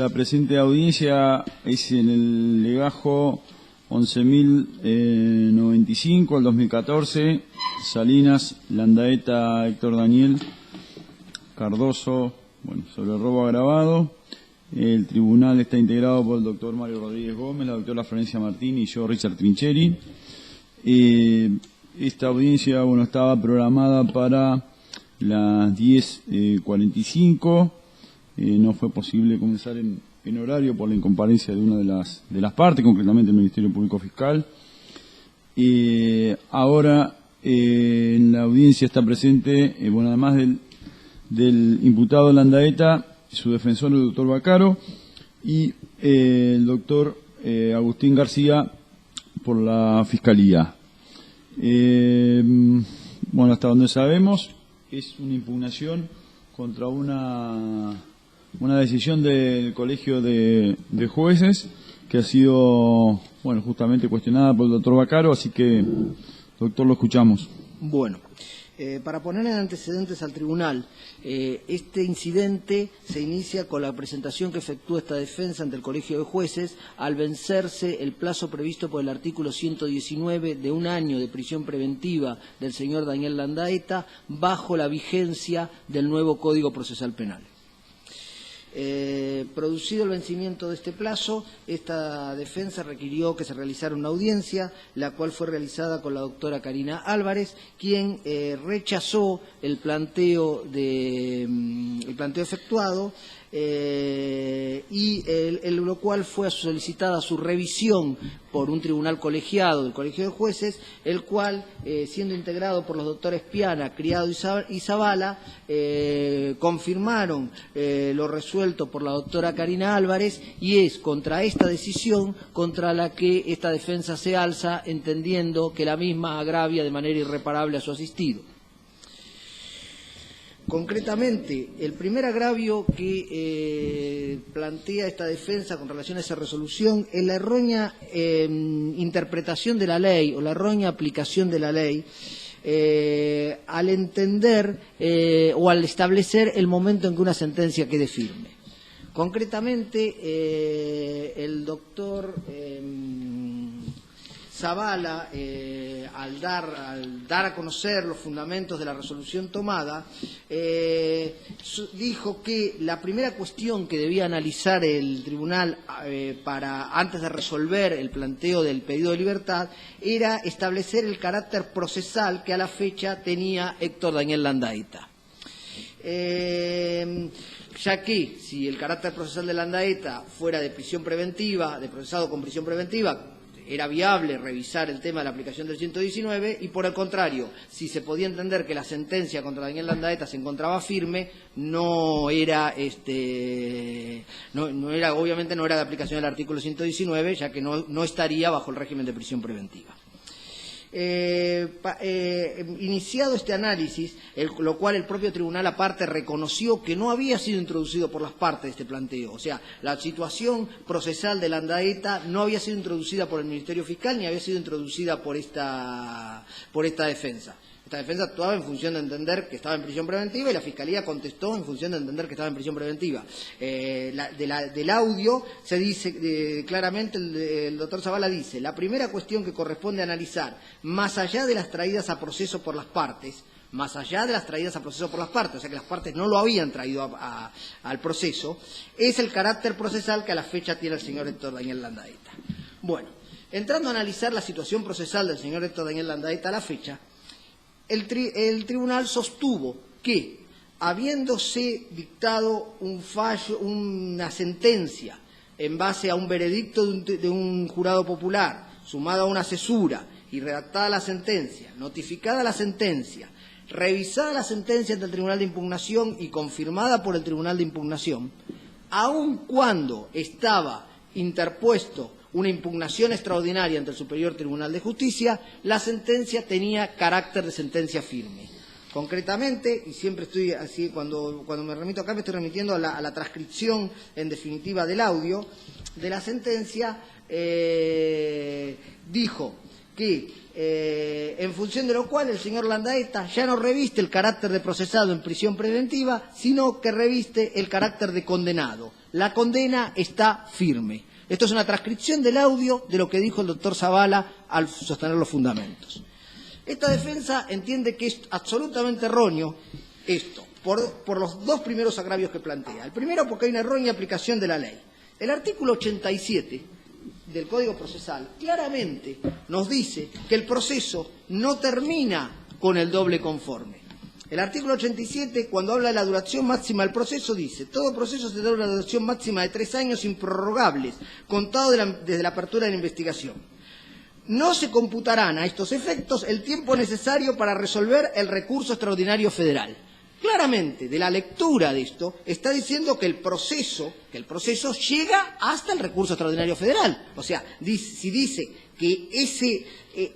La presente audiencia es en el legajo 11.095 al 2014, Salinas, Landaeta, Héctor Daniel, Cardoso, sobre el robo agravado. El tribunal está integrado por el doctor Mario Rodríguez Gómez, la doctora Florencia Martín y yo, Richard Trincheri. Esta audiencia estaba programada para las 10:45. No fue posible comenzar en horario por la incomparecencia de una de las partes, concretamente el Ministerio Público Fiscal. Ahora en la audiencia está presente, además del imputado Landaeta, su defensor, el doctor Bacaro, y el doctor Agustín García por la Fiscalía. Hasta donde sabemos, es una impugnación contra una decisión del Colegio de Jueces que ha sido, justamente cuestionada por el doctor Bacaro, así que, doctor, lo escuchamos. Para poner en antecedentes al tribunal, este incidente se inicia con la presentación que efectúa esta defensa ante el Colegio de Jueces al vencerse el plazo previsto por el artículo 119 de 1 año de prisión preventiva del señor Daniel Landaeta bajo la vigencia del nuevo Código Procesal Penal. Producido el vencimiento de este plazo, esta defensa requirió que se realizara una audiencia, la cual fue realizada con la doctora Karina Álvarez, quien rechazó el planteo efectuado, lo cual fue solicitada su revisión por un tribunal colegiado del Colegio de Jueces, el cual, siendo integrado por los doctores Piana, Criado y Zavala, confirmaron lo resuelto por la doctora Karina Álvarez, y es contra esta decisión contra la que esta defensa se alza, entendiendo que la misma agravia de manera irreparable a su asistido. Concretamente, el primer agravio que plantea esta defensa con relación a esa resolución es la errónea interpretación de la ley o la errónea aplicación de la ley al entender o al establecer el momento en que una sentencia quede firme. Concretamente, el doctor Zavala, al dar a conocer los fundamentos de la resolución tomada, dijo que la primera cuestión que debía analizar el tribunal antes de resolver el planteo del pedido de libertad era establecer el carácter procesal que a la fecha tenía Héctor Daniel Landaeta. Ya que si el carácter procesal de Landaeta fuera de prisión preventiva, de procesado con prisión preventiva, era viable revisar el tema de la aplicación del 119, y por el contrario, si se podía entender que la sentencia contra Daniel Landaeta se encontraba firme, obviamente no era de aplicación del artículo 119, ya que no estaría bajo el régimen de prisión preventiva. Iniciado este análisis, lo cual el propio tribunal aparte reconoció que no había sido introducido por las partes este planteo, o sea, la situación procesal de Landaeta no había sido introducida por el Ministerio Fiscal ni había sido introducida por esta defensa. Esta defensa actuaba en función de entender que estaba en prisión preventiva y la Fiscalía contestó en función de entender que estaba en prisión preventiva. Del audio se dice claramente, el doctor Zavala dice: la primera cuestión que corresponde analizar, más allá de las traídas a proceso por las partes, o sea que las partes no lo habían traído al proceso, es el carácter procesal que a la fecha tiene el señor Héctor Daniel Landaeta. Entrando a analizar la situación procesal del señor Héctor Daniel Landaeta a la fecha, el tribunal sostuvo que, habiéndose dictado una sentencia en base a un veredicto de un jurado popular, sumado a una cesura y redactada la sentencia, notificada la sentencia, revisada la sentencia ante el Tribunal de Impugnación y confirmada por el Tribunal de Impugnación, aun cuando estaba interpuesto una impugnación extraordinaria ante el Superior Tribunal de Justicia, la sentencia tenía carácter de sentencia firme. Concretamente, y siempre estoy así, cuando me remito acá me estoy remitiendo a la transcripción en definitiva del audio de la sentencia, dijo que en función de lo cual el señor Landaeta ya no reviste el carácter de procesado en prisión preventiva, sino que reviste el carácter de condenado. La condena está firme. Esto es una transcripción del audio de lo que dijo el doctor Zavala al sostener los fundamentos. Esta defensa entiende que es absolutamente erróneo esto, por los dos primeros agravios que plantea. El primero, porque hay una errónea aplicación de la ley. El artículo 87 del Código Procesal claramente nos dice que el proceso no termina con el doble conforme. El artículo 87, cuando habla de la duración máxima del proceso, dice: todo proceso se da una duración máxima de 3 años improrrogables, contado desde la apertura de la investigación. No se computarán a estos efectos el tiempo necesario para resolver el recurso extraordinario federal. Claramente, de la lectura de esto, está diciendo que el proceso llega hasta el recurso extraordinario federal. O sea, si dice que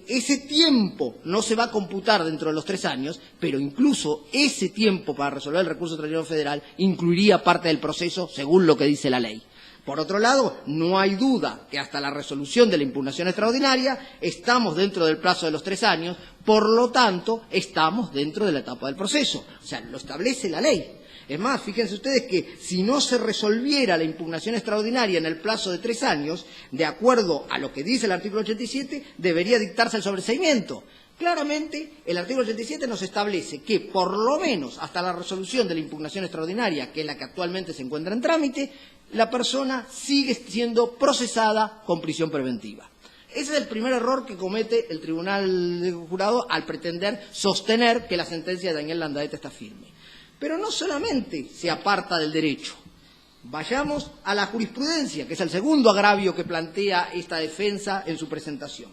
ese tiempo no se va a computar dentro de los 3 años, pero incluso ese tiempo para resolver el recurso extraordinario federal incluiría parte del proceso según lo que dice la ley. Por otro lado, no hay duda que hasta la resolución de la impugnación extraordinaria estamos dentro del plazo de los 3 años, por lo tanto, estamos dentro de la etapa del proceso. O sea, lo establece la ley. Es más, fíjense ustedes que si no se resolviera la impugnación extraordinaria en el plazo de 3 años, de acuerdo a lo que dice el artículo 87, debería dictarse el sobreseimiento. Claramente, el artículo 87 nos establece que, por lo menos hasta la resolución de la impugnación extraordinaria, que es la que actualmente se encuentra en trámite, la persona sigue siendo procesada con prisión preventiva. Ese es el primer error que comete el Tribunal de Jurado al pretender sostener que la sentencia de Daniel Landaeta está firme. Pero no solamente se aparta del derecho. Vayamos a la jurisprudencia, que es el segundo agravio que plantea esta defensa en su presentación.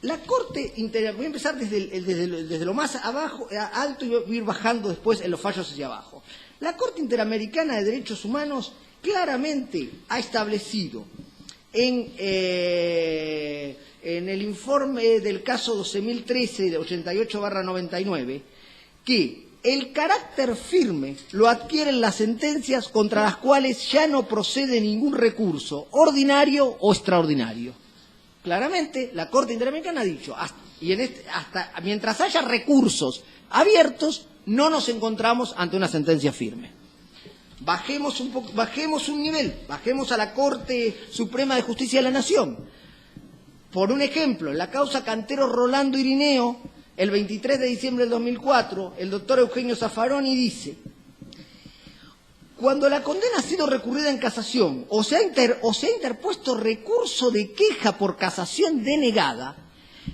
La Corte Interamericana, voy a empezar desde lo más abajo, alto, y voy a ir bajando después en los fallos hacia abajo. La Corte Interamericana de Derechos Humanos claramente ha establecido en el informe del caso 12.013 de 88/99 que el carácter firme lo adquieren las sentencias contra las cuales ya no procede ningún recurso ordinario o extraordinario. Claramente, la Corte Interamericana ha dicho, mientras haya recursos abiertos, no nos encontramos ante una sentencia firme. Bajemos un nivel, bajemos a la Corte Suprema de Justicia de la Nación. Por un ejemplo, en la causa Cantero Rolando Irineo, el 23 de diciembre del 2004, el doctor Eugenio Zaffaroni dice: cuando la condena ha sido recurrida en casación o se ha interpuesto recurso de queja por casación denegada,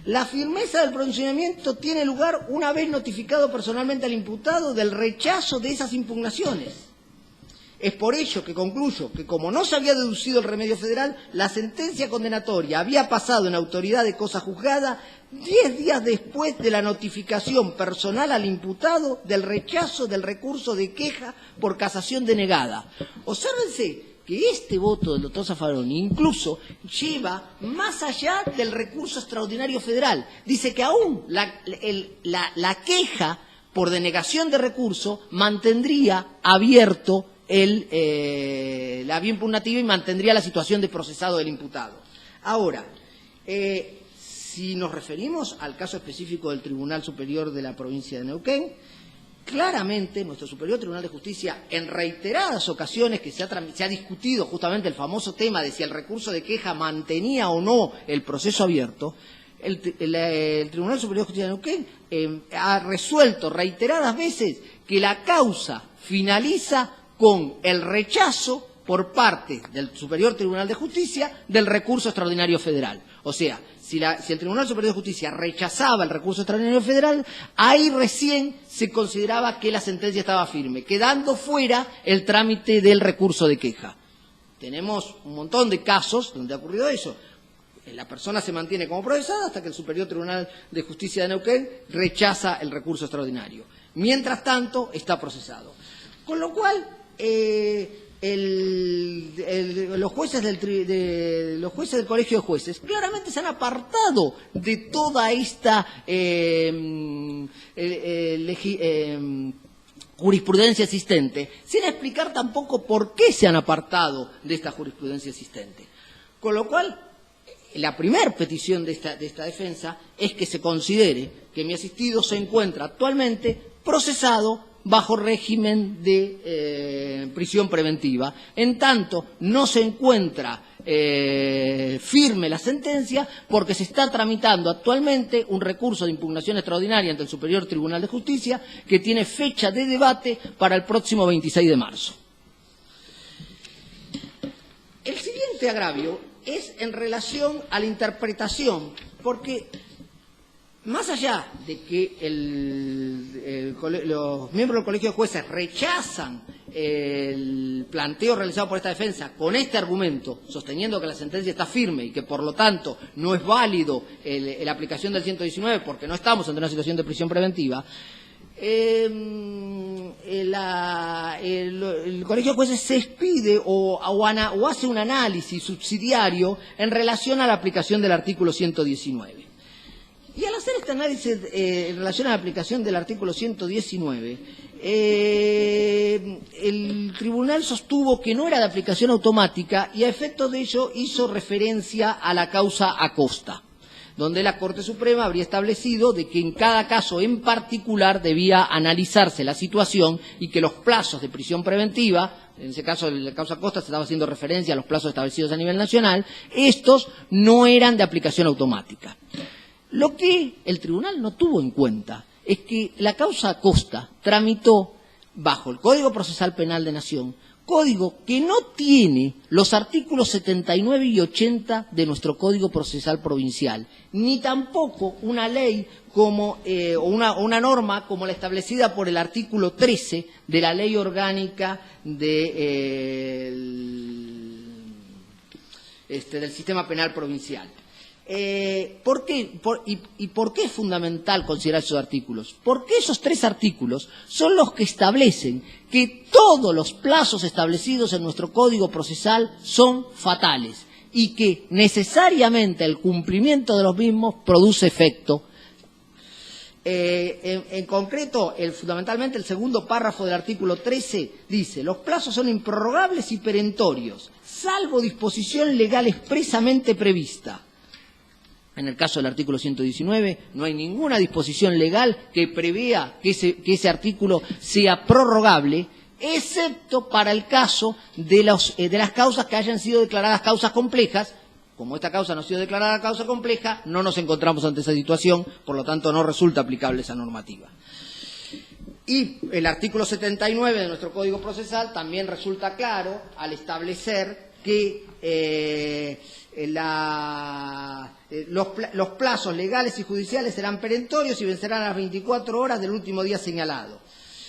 la firmeza del pronunciamiento tiene lugar una vez notificado personalmente al imputado del rechazo de esas impugnaciones. Es por ello que concluyo que, como no se había deducido el remedio federal, la sentencia condenatoria había pasado en autoridad de cosa juzgada 10 días después de la notificación personal al imputado del rechazo del recurso de queja por casación denegada. Obsérvense que este voto del doctor Zaffaroni incluso lleva más allá del recurso extraordinario federal. Dice que aún la queja por denegación de recurso mantendría abierto la vía impugnativa y mantendría la situación de procesado del imputado. Ahora, si nos referimos al caso específico del Tribunal Superior de la provincia de Neuquén, claramente nuestro Superior Tribunal de Justicia, en reiteradas ocasiones que se ha discutido justamente el famoso tema de si el recurso de queja mantenía o no el proceso abierto, el Tribunal Superior de Justicia de Neuquén ha resuelto reiteradas veces que la causa finaliza con el rechazo por parte del Superior Tribunal de Justicia del recurso extraordinario federal. O sea, si el Tribunal Superior de Justicia rechazaba el recurso extraordinario federal, ahí recién se consideraba que la sentencia estaba firme, quedando fuera el trámite del recurso de queja. Tenemos un montón de casos donde ha ocurrido eso. La persona se mantiene como procesada hasta que el Superior Tribunal de Justicia de Neuquén rechaza el recurso extraordinario. Mientras tanto, está procesado. Con lo cual, los jueces del Colegio de Jueces claramente se han apartado de toda esta jurisprudencia existente, sin explicar tampoco por qué se han apartado de esta jurisprudencia existente. Con lo cual, la primera petición de esta defensa es que se considere que mi asistido se encuentra actualmente procesado bajo régimen de prisión preventiva. En tanto, no se encuentra firme la sentencia porque se está tramitando actualmente un recurso de impugnación extraordinaria ante el Superior Tribunal de Justicia que tiene fecha de debate para el próximo 26 de marzo. El siguiente agravio es en relación a la interpretación, porque más allá de que los miembros del Colegio de Jueces rechazan el planteo realizado por esta defensa con este argumento, sosteniendo que la sentencia está firme y que por lo tanto no es válido la aplicación del 119 porque no estamos ante una situación de prisión preventiva, el Colegio de Jueces se expide o hace un análisis subsidiario en relación a la aplicación del artículo 119. Y al hacer este análisis en relación a la aplicación del artículo 119, el tribunal sostuvo que no era de aplicación automática y a efecto de ello hizo referencia a la causa Acosta, donde la Corte Suprema habría establecido de que en cada caso en particular debía analizarse la situación y que los plazos de prisión preventiva, en ese caso de la causa Acosta se estaba haciendo referencia a los plazos establecidos a nivel nacional, estos no eran de aplicación automática. Lo que el tribunal no tuvo en cuenta es que la causa Acosta tramitó bajo el Código Procesal Penal de Nación, código que no tiene los artículos 79 y 80 de nuestro Código Procesal Provincial, ni tampoco una ley como o una norma como la establecida por el artículo 13 de la Ley Orgánica del Sistema Penal Provincial. ¿Por qué? ¿Por qué es fundamental considerar esos artículos? Porque esos tres artículos son los que establecen que todos los plazos establecidos en nuestro Código Procesal son fatales y que necesariamente el cumplimiento de los mismos produce efecto. En concreto, fundamentalmente el segundo párrafo del artículo 13 dice: los plazos son improrrogables y perentorios, salvo disposición legal expresamente prevista. En el caso del artículo 119 no hay ninguna disposición legal que prevea que ese artículo sea prorrogable, excepto para el caso de las causas que hayan sido declaradas causas complejas. Como esta causa no ha sido declarada causa compleja, no nos encontramos ante esa situación, por lo tanto no resulta aplicable esa normativa. Y el artículo 79 de nuestro Código Procesal también resulta claro al establecer que los plazos legales y judiciales serán perentorios y vencerán a las 24 horas del último día señalado,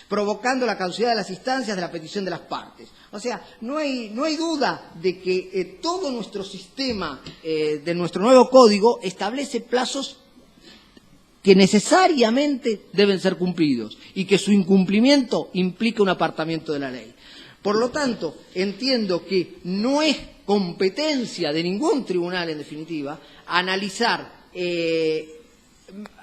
provocando la caducidad de las instancias de la petición de las partes. O sea, no hay duda de que todo nuestro sistema de nuestro nuevo código establece plazos que necesariamente deben ser cumplidos y que su incumplimiento implica un apartamiento de la ley. Por lo tanto, entiendo que no es competencia de ningún tribunal, en definitiva, analizar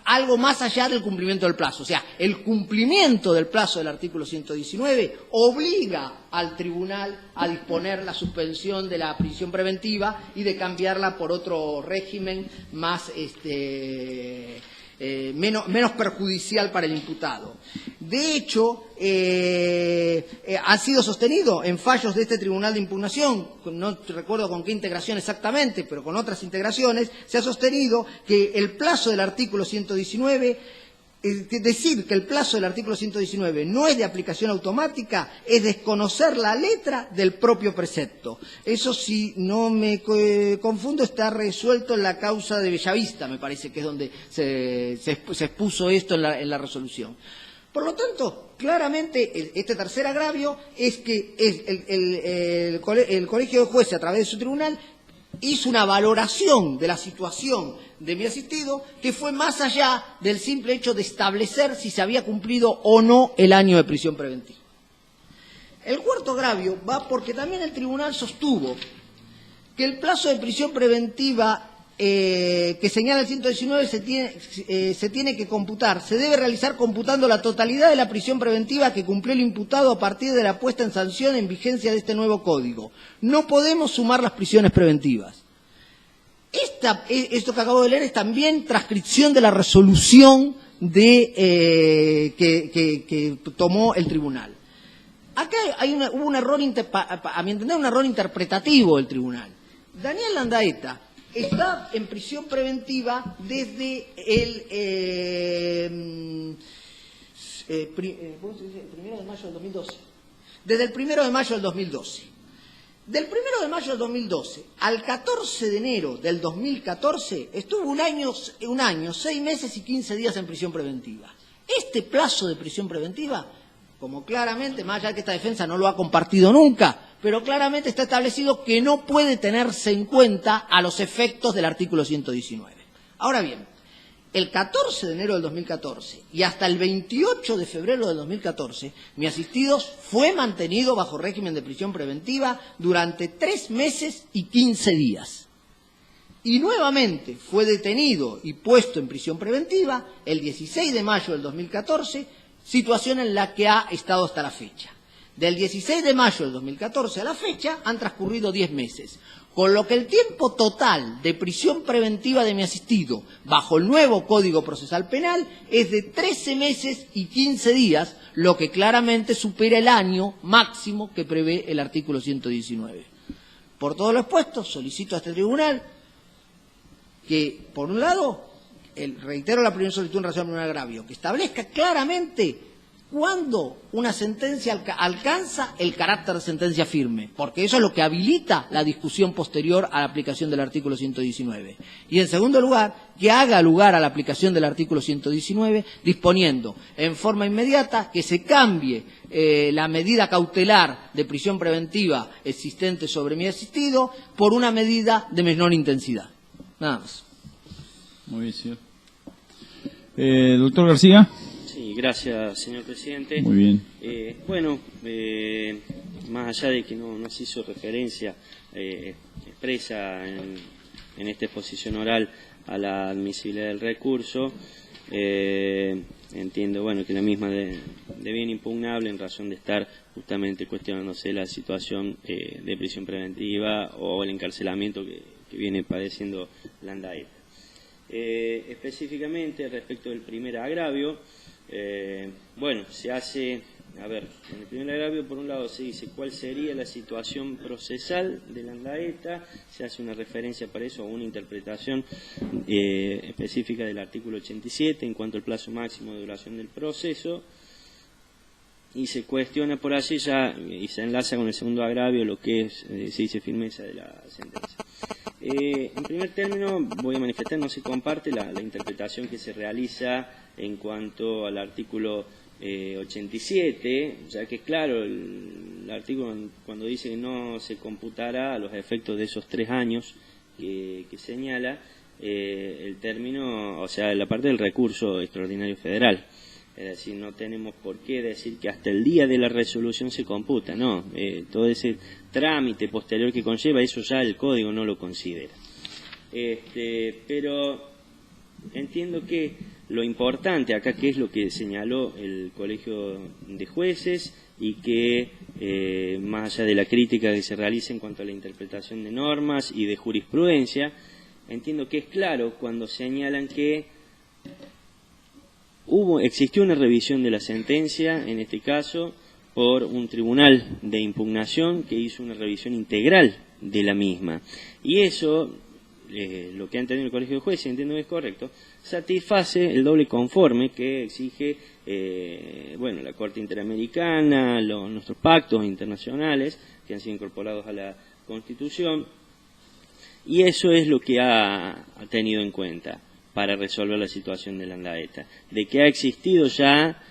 algo más allá del cumplimiento del plazo. O sea, el cumplimiento del plazo del artículo 119 obliga al tribunal a disponer la suspensión de la prisión preventiva y de cambiarla por otro régimen más menos perjudicial para el imputado. De hecho, ha sido sostenido en fallos de este Tribunal de Impugnación, no recuerdo con qué integración exactamente, pero con otras integraciones, se ha sostenido que el plazo del artículo 119, decir que el plazo del artículo 119 no es de aplicación automática, es desconocer la letra del propio precepto. Eso, si no me confundo, está resuelto en la causa de Bellavista, me parece que es donde se expuso esto en la resolución. Por lo tanto, claramente, este tercer agravio es que el Colegio de Jueces, a través de su tribunal, hizo una valoración de la situación de mi asistido que fue más allá del simple hecho de establecer si se había cumplido o no el año de prisión preventiva. El cuarto agravio va porque también el tribunal sostuvo que el plazo de prisión preventiva que señala el 119 se tiene que computar, se debe realizar computando la totalidad de la prisión preventiva que cumplió el imputado a partir de la puesta en sanción en vigencia de este nuevo código. No podemos sumar las prisiones preventivas. Esto que acabo de leer es también transcripción de la resolución que tomó el tribunal. Acá hubo un error, a mi entender, un error interpretativo del tribunal. Daniel Landaeta está en prisión preventiva desde el 1 de mayo del 2012. Desde el 1 de mayo del 2012. Del 1 de mayo del 2012 al 14 de enero del 2014 estuvo un año, 6 meses y 15 días en prisión preventiva. Este plazo de prisión preventiva, como claramente, más allá que esta defensa no lo ha compartido nunca, pero claramente está establecido que no puede tenerse en cuenta a los efectos del artículo 119. Ahora bien, el 14 de enero del 2014 y hasta el 28 de febrero del 2014, mi asistido fue mantenido bajo régimen de prisión preventiva durante 3 meses y 15 días. Y nuevamente fue detenido y puesto en prisión preventiva el 16 de mayo del 2014, situación en la que ha estado hasta la fecha. Del 16 de mayo del 2014 a la fecha han transcurrido 10 meses. Con lo que el tiempo total de prisión preventiva de mi asistido bajo el nuevo Código Procesal Penal es de 13 meses y 15 días, lo que claramente supera el año máximo que prevé el artículo 119. Por todo lo expuesto, solicito a este tribunal que, por un lado, reitero la primera solicitud en relación a un agravio, que establezca claramente cuándo una sentencia alcanza el carácter de sentencia firme, porque eso es lo que habilita la discusión posterior a la aplicación del artículo 119. Y en segundo lugar, que haga lugar a la aplicación del artículo 119, disponiendo en forma inmediata que se cambie la medida cautelar de prisión preventiva existente sobre mi asistido por una medida de menor intensidad. Nada más. Muy bien, señor. Doctor García. Sí, gracias, señor presidente. Muy bien. Más allá de que no se hizo referencia expresa en esta exposición oral a la admisibilidad del recurso, entiendo que la misma de bien impugnable en razón de estar justamente cuestionándose la situación de prisión preventiva o el encarcelamiento que viene padeciendo Landaeta. Específicamente respecto del primer agravio, se hace, en el primer agravio por un lado se dice cuál sería la situación procesal de Landaeta, se hace una referencia para eso a una interpretación específica del artículo 87 en cuanto al plazo máximo de duración del proceso, y se cuestiona por allí ya, y se enlaza con el segundo agravio, lo que es, se dice firmeza de la sentencia. En primer término, voy a manifestar, no se comparte la interpretación que se realiza en cuanto al artículo 87, ya que claro, el artículo cuando dice que no se computará a los efectos de esos 3 años que señala, el término, o sea, la parte del recurso extraordinario federal. Es decir, no tenemos por qué decir que hasta el día de la resolución se computa, no, todo ese trámite posterior que conlleva, eso ya el código no lo considera. Pero entiendo que lo importante acá, que es lo que señaló el Colegio de Jueces, y que más allá de la crítica que se realiza en cuanto a la interpretación de normas y de jurisprudencia, entiendo que es claro cuando señalan que existió una revisión de la sentencia, en este caso, por un tribunal de impugnación que hizo una revisión integral de la misma. Y eso, lo que ha entendido el Colegio de Jueces, entiendo que es correcto, satisface el doble conforme que exige la Corte Interamericana, nuestros pactos internacionales que han sido incorporados a la Constitución, y eso es lo que ha tenido en cuenta para resolver la situación de Landaeta, de que ha existido ya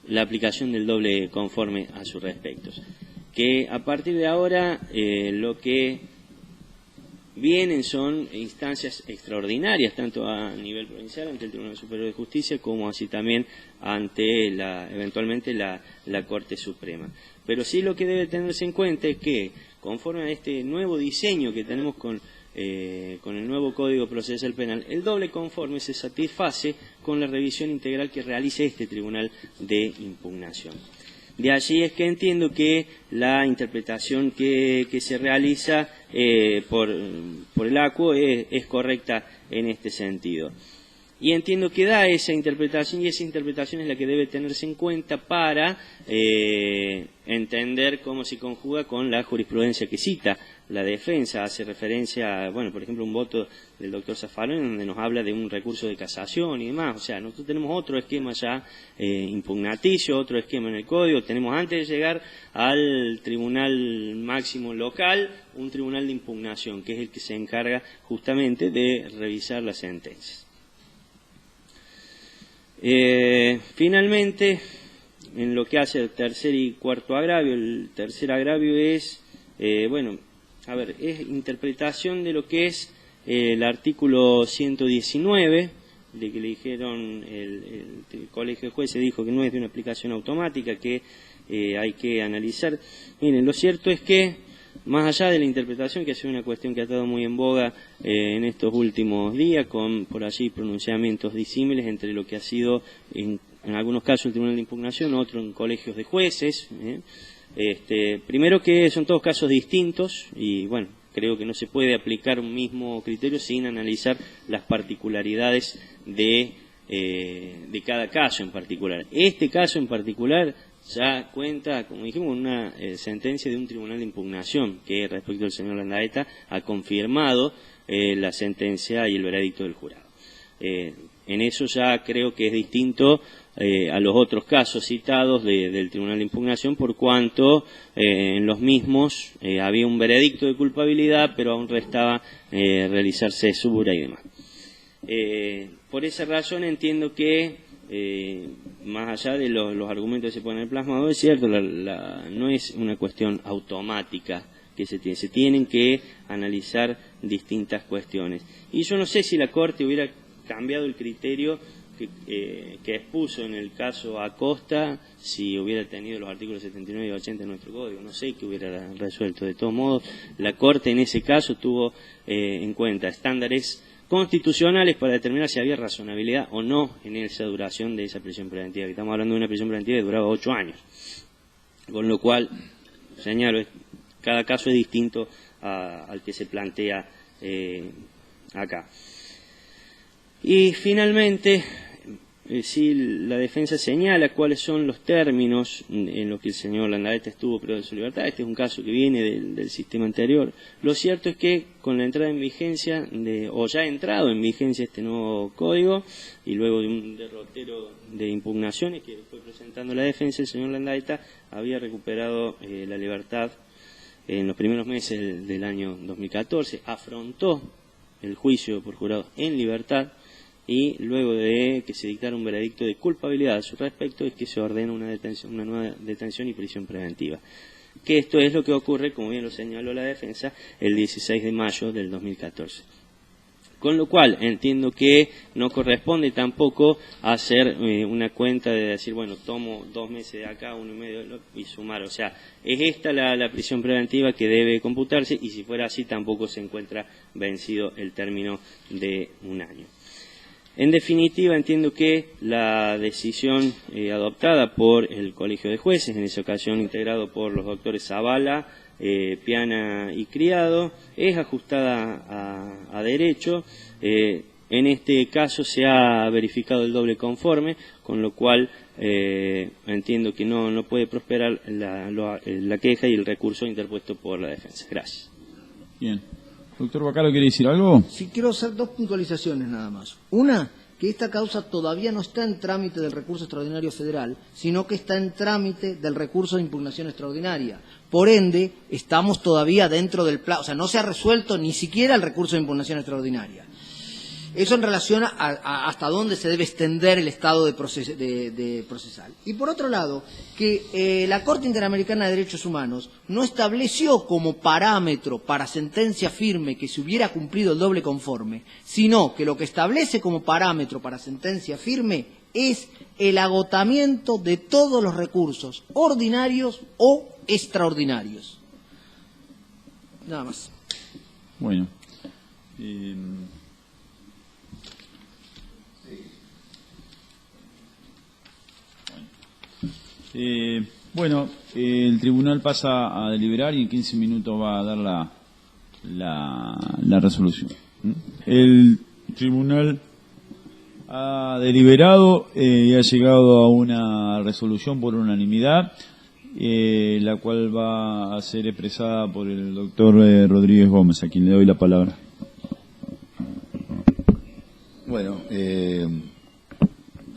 la aplicación del doble conforme a sus respectos. Que a partir de ahora lo que vienen son instancias extraordinarias, tanto a nivel provincial ante el Tribunal Superior de Justicia, como así también ante eventualmente la Corte Suprema. Pero sí lo que debe tenerse en cuenta es que, conforme a este nuevo diseño que tenemos con el nuevo Código Procesal Penal, el doble conforme se satisface con la revisión integral que realice este Tribunal de Impugnación. De allí es que entiendo que la interpretación que se realiza por el ACUO es correcta en este sentido. Y entiendo que da esa interpretación, y esa interpretación es la que debe tenerse en cuenta para entender cómo se conjuga con la jurisprudencia que cita la defensa. Hace referencia, bueno, por ejemplo, un voto del doctor Zaffaroni donde nos habla de un recurso de casación y demás. O sea, nosotros tenemos otro esquema ya impugnaticio, otro esquema en el código. Tenemos, antes de llegar al tribunal máximo local, un tribunal de impugnación, que es el que se encarga justamente de revisar las sentencias. Finalmente, en lo que hace el tercer y cuarto agravio, el tercer agravio es, es interpretación de lo que es el artículo 119, de que le dijeron, el colegio de jueces dijo que no es de una aplicación automática, que hay que analizar. Miren, lo cierto es que, más allá de la interpretación, que ha sido una cuestión que ha estado muy en boga en estos últimos días, con por allí pronunciamientos disímiles entre lo que ha sido en algunos casos el Tribunal de Impugnación, otro en colegios de jueces. Primero que son todos casos distintos y bueno, creo que no se puede aplicar un mismo criterio sin analizar las particularidades de cada caso en particular. Este caso en particular ya cuenta, como dijimos, una sentencia de un tribunal de impugnación que respecto al señor Landaeta ha confirmado la sentencia y el veredicto del jurado. En eso ya creo que es distinto a los otros casos citados del tribunal de impugnación, por cuanto en los mismos había un veredicto de culpabilidad, pero aún restaba realizarse subura y demás. Por esa razón entiendo que más allá de los argumentos que se ponen en el plasmado, es cierto, no es una cuestión automática que se tienen que analizar distintas cuestiones. Y yo no sé si la Corte hubiera cambiado el criterio que expuso en el caso Acosta si hubiera tenido los artículos 79 y 80 de nuestro código. No sé qué hubiera resuelto. De todos modos, la Corte en ese caso tuvo en cuenta estándares constitucionales para determinar si había razonabilidad o no en esa duración de esa prisión preventiva, que estamos hablando de una prisión preventiva que duraba 8 años. Con lo cual, señalo, cada caso es distinto al que se plantea acá. Y finalmente, si la defensa señala cuáles son los términos en los que el señor Landaeta estuvo privado de su libertad. Este es un caso que viene del sistema anterior. Lo cierto es que con la entrada en vigencia, o ya ha entrado en vigencia este nuevo código, y luego de un derrotero de impugnaciones que fue presentando la defensa, el señor Landaeta había recuperado la libertad en los primeros meses del año 2014, afrontó el juicio por jurado en libertad, y luego de que se dictara un veredicto de culpabilidad a su respecto es que se ordena una nueva detención y prisión preventiva. Que esto es lo que ocurre, como bien lo señaló la defensa, el 16 de mayo del 2014. Con lo cual entiendo que no corresponde tampoco hacer una cuenta de decir, bueno, tomo 2 meses de acá, 1 y medio y sumar. O sea, es esta la prisión preventiva que debe computarse, y si fuera así tampoco se encuentra vencido el término de 1 año. En definitiva, entiendo que la decisión adoptada por el Colegio de Jueces, en esa ocasión integrado por los doctores Zavala, Piana y Criado, es ajustada a derecho. En este caso se ha verificado el doble conforme, con lo cual entiendo que no puede prosperar la queja y el recurso interpuesto por la defensa. Gracias. Bien. Doctor Bacaro, ¿quiere decir algo? Sí, quiero hacer 2 puntualizaciones nada más. Una, que esta causa todavía no está en trámite del recurso extraordinario federal, sino que está en trámite del recurso de impugnación extraordinaria. Por ende, estamos todavía dentro del plazo, o sea, no se ha resuelto ni siquiera el recurso de impugnación extraordinaria. Eso en relación a hasta dónde se debe extender el estado de procesal. Y por otro lado, que la Corte Interamericana de Derechos Humanos no estableció como parámetro para sentencia firme que se hubiera cumplido el doble conforme, sino que lo que establece como parámetro para sentencia firme es el agotamiento de todos los recursos ordinarios o extraordinarios. Nada más. Bueno. Bueno, el tribunal pasa a deliberar y en 15 minutos va a dar la resolución. El tribunal ha deliberado y ha llegado a una resolución por unanimidad, la cual va a ser expresada por el doctor Rodríguez Gómez, a quien le doy la palabra. Bueno,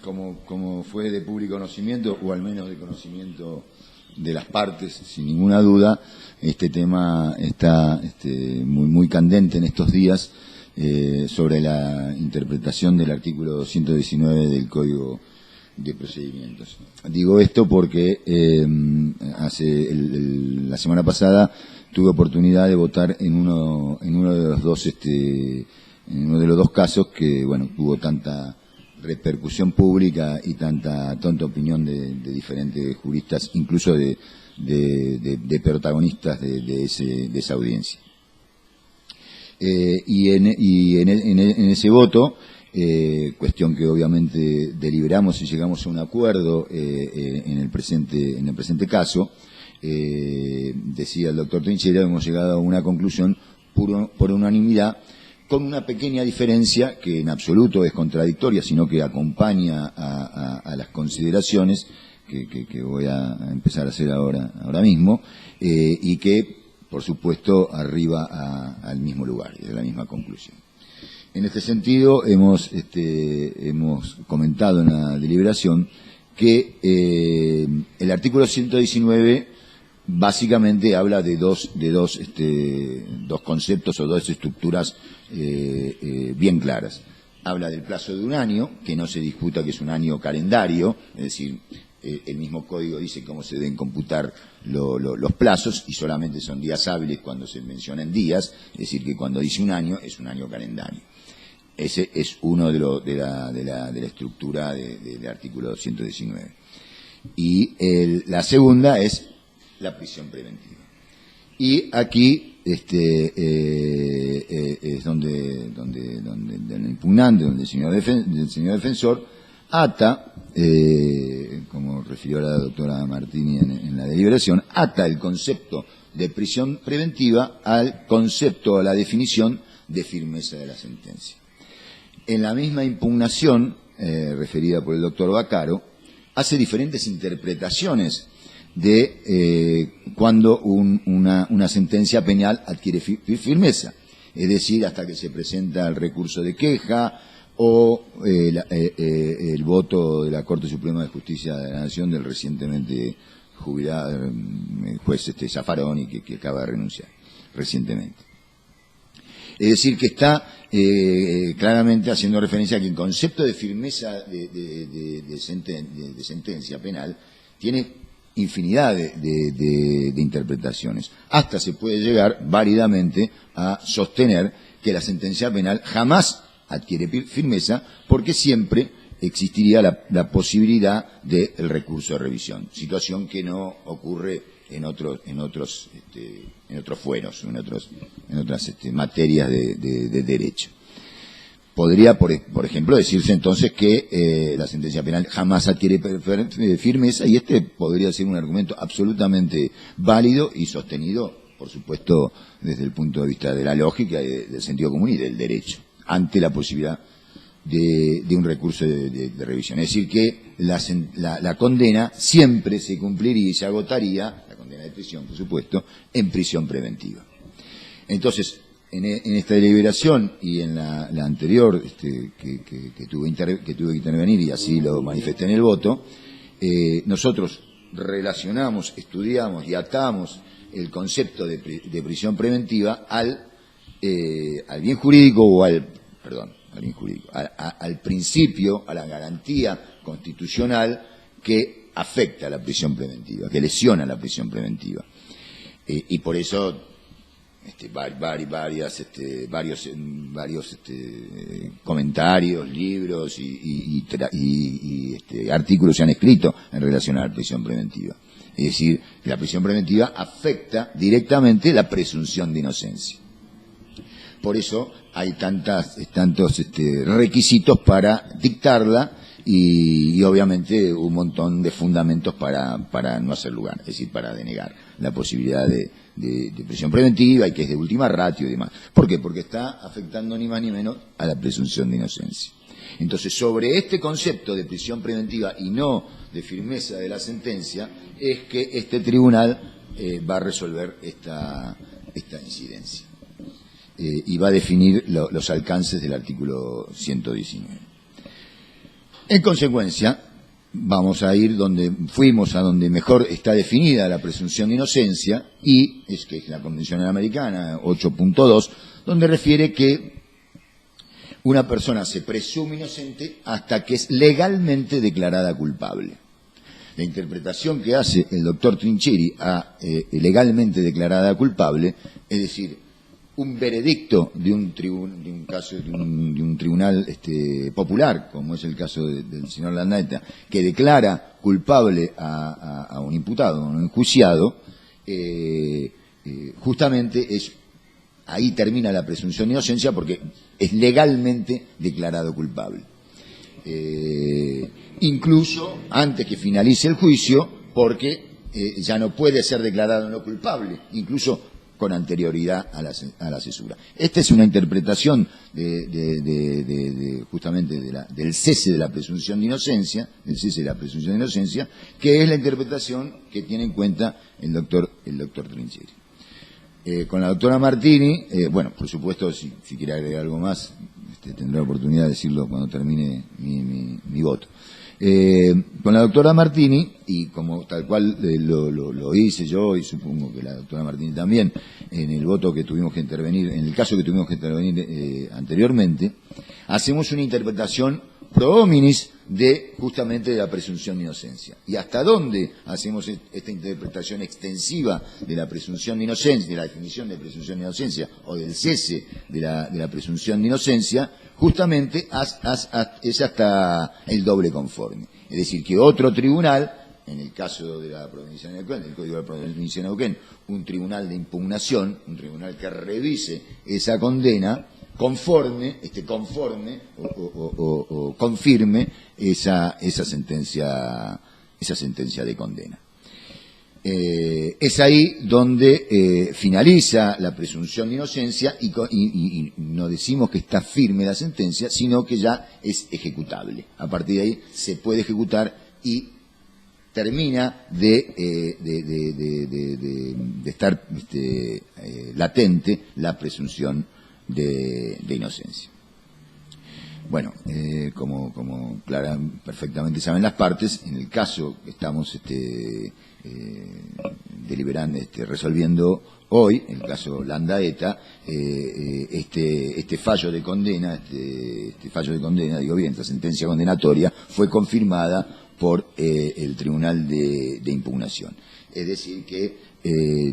como fue de público conocimiento, o al menos de conocimiento de las partes, sin ninguna duda, este tema está muy candente en estos días, sobre la interpretación del artículo 219 del Código de Procedimientos. Digo esto porque la semana pasada tuve oportunidad de votar en uno de los dos casos que, bueno, tuvo tanta repercusión pública y tanta opinión de diferentes juristas, incluso de protagonistas de esa audiencia. Y en ese voto, cuestión que obviamente deliberamos y llegamos a un acuerdo en el presente caso, decía el doctor Trinchera, hemos llegado a una conclusión por unanimidad, con una pequeña diferencia que en absoluto es contradictoria, sino que acompaña a las consideraciones que voy a empezar a hacer ahora mismo, y que, por supuesto, arriba al mismo lugar y a la misma conclusión. En este sentido, hemos comentado en la deliberación que el artículo 119 básicamente habla de dos conceptos o dos estructuras bien claras. Habla del plazo de un año, que no se disputa que es un año calendario, es decir, el mismo código dice cómo se deben computar los plazos, y solamente son días hábiles cuando se mencionan días, es decir, que cuando dice un año es un año calendario. Ese es uno de la estructura del artículo 119. Y la segunda es la prisión preventiva. Y aquí es donde el impugnante, donde el señor defensor ata, como refirió la doctora Martini en la deliberación, ata el concepto de prisión preventiva al concepto, a la definición de firmeza de la sentencia. En la misma impugnación, referida por el doctor Vaccaro, hace diferentes interpretaciones de cuando una sentencia penal adquiere firmeza, es decir, hasta que se presenta el recurso de queja o el voto de la Corte Suprema de Justicia de la Nación del recientemente jubilado juez Zaffaroni, que acaba de renunciar recientemente. Es decir, que está claramente haciendo referencia a que el concepto de firmeza de sentencia penal tiene infinidad de interpretaciones. Hasta se puede llegar válidamente a sostener que la sentencia penal jamás adquiere firmeza, porque siempre existiría la posibilidad del recurso de revisión, situación que no ocurre en otros fueros, en otras materias de derecho. Podría, por ejemplo, decirse entonces que la sentencia penal jamás adquiere firmeza, y este podría ser un argumento absolutamente válido y sostenido, por supuesto, desde el punto de vista de la lógica, del sentido común y del derecho, ante la posibilidad de un recurso de revisión. Es decir, que la condena siempre se cumpliría y se agotaría, la condena de prisión, por supuesto, en prisión preventiva. Entonces, en esta deliberación y en la anterior que tuve que intervenir, y así lo manifesté en el voto, nosotros relacionamos, estudiamos y atamos el concepto de prisión preventiva al bien jurídico o al bien jurídico, al principio, a la garantía constitucional que afecta a la prisión preventiva, que lesiona la prisión preventiva. Y por eso varios comentarios, libros y artículos se han escrito en relación a la prisión preventiva. Es decir, la prisión preventiva afecta directamente la presunción de inocencia. Por eso hay tantos requisitos para dictarla, y obviamente un montón de fundamentos para no hacer lugar, es decir, para denegar la posibilidad de prisión preventiva y que es de última ratio y demás. ¿Por qué? Porque está afectando ni más ni menos a la presunción de inocencia. Entonces, sobre este concepto de prisión preventiva y no de firmeza de la sentencia, es que este tribunal va a resolver esta incidencia y va a definir los alcances del artículo 119. En consecuencia, vamos a ir fuimos a donde mejor está definida la presunción de inocencia, y es que es la Convención Americana 8.2, donde refiere que una persona se presume inocente hasta que es legalmente declarada culpable. La interpretación que hace el doctor Trincheri a legalmente declarada culpable, es decir, un veredicto de un tribunal popular, como es el caso del señor Landaeta, que declara culpable a un imputado, a un enjuiciado, justamente ahí termina la presunción de inocencia porque es legalmente declarado culpable. Incluso antes que finalice el juicio, porque ya no puede ser declarado no culpable, incluso con anterioridad a la cesura. Esta es una interpretación justamente del cese de la presunción de inocencia, que es la interpretación que tiene en cuenta el doctor Trincheri. Con la doctora Martini, bueno, por supuesto, si quiere agregar algo más, tendré la oportunidad de decirlo cuando termine mi voto. Con la doctora Martini, y como tal cual lo hice yo, y supongo que la doctora Martini también, en el voto que tuvimos que intervenir, en el caso que tuvimos que intervenir anteriormente, hacemos una interpretación pro hominis justamente de la presunción de inocencia. ¿Y hasta dónde hacemos esta interpretación extensiva de la presunción de inocencia, de la definición de presunción de inocencia o del cese de la presunción de inocencia? Justamente es hasta el doble conforme. Es decir, que otro tribunal, en el caso de la provincia de Neuquén, del Código de la provincia de Neuquén, un tribunal de impugnación, un tribunal que revise esa condena, conforme o confirme esa sentencia de condena. Es ahí donde finaliza la presunción de inocencia y no decimos que está firme la sentencia, sino que ya es ejecutable. A partir de ahí se puede ejecutar y termina de estar latente la presunción de inocencia. Bueno, como perfectamente saben las partes, en el caso que estamos deliberando, resolviendo hoy, el caso Landaeta, este fallo de condena, esta sentencia condenatoria, fue confirmada por el Tribunal de Impugnación. Es decir, que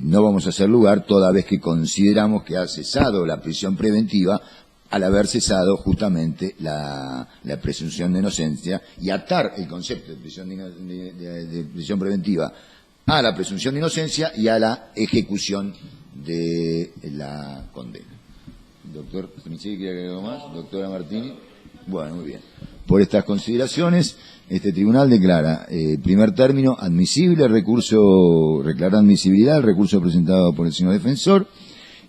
no vamos a hacer lugar toda vez que consideramos que ha cesado la prisión preventiva al haber cesado justamente la presunción de inocencia, y atar el concepto de prisión preventiva a la presunción de inocencia y a la ejecución de la condena. Doctor Trincheri, ¿quiere agregar algo más? Doctora Martini. Bueno, muy bien. Por estas consideraciones, este tribunal declara, primer término, admisible el recurso, declara admisibilidad el recurso presentado por el señor defensor,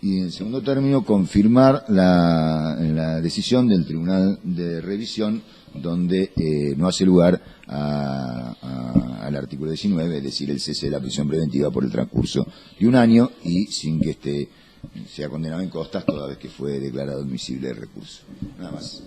y en segundo término, confirmar la decisión del Tribunal de Revisión, donde no hace lugar al artículo 19, es decir, el cese de la prisión preventiva por el transcurso de un año y sin que sea condenado en costas toda vez que fue declarado admisible el recurso. Nada más.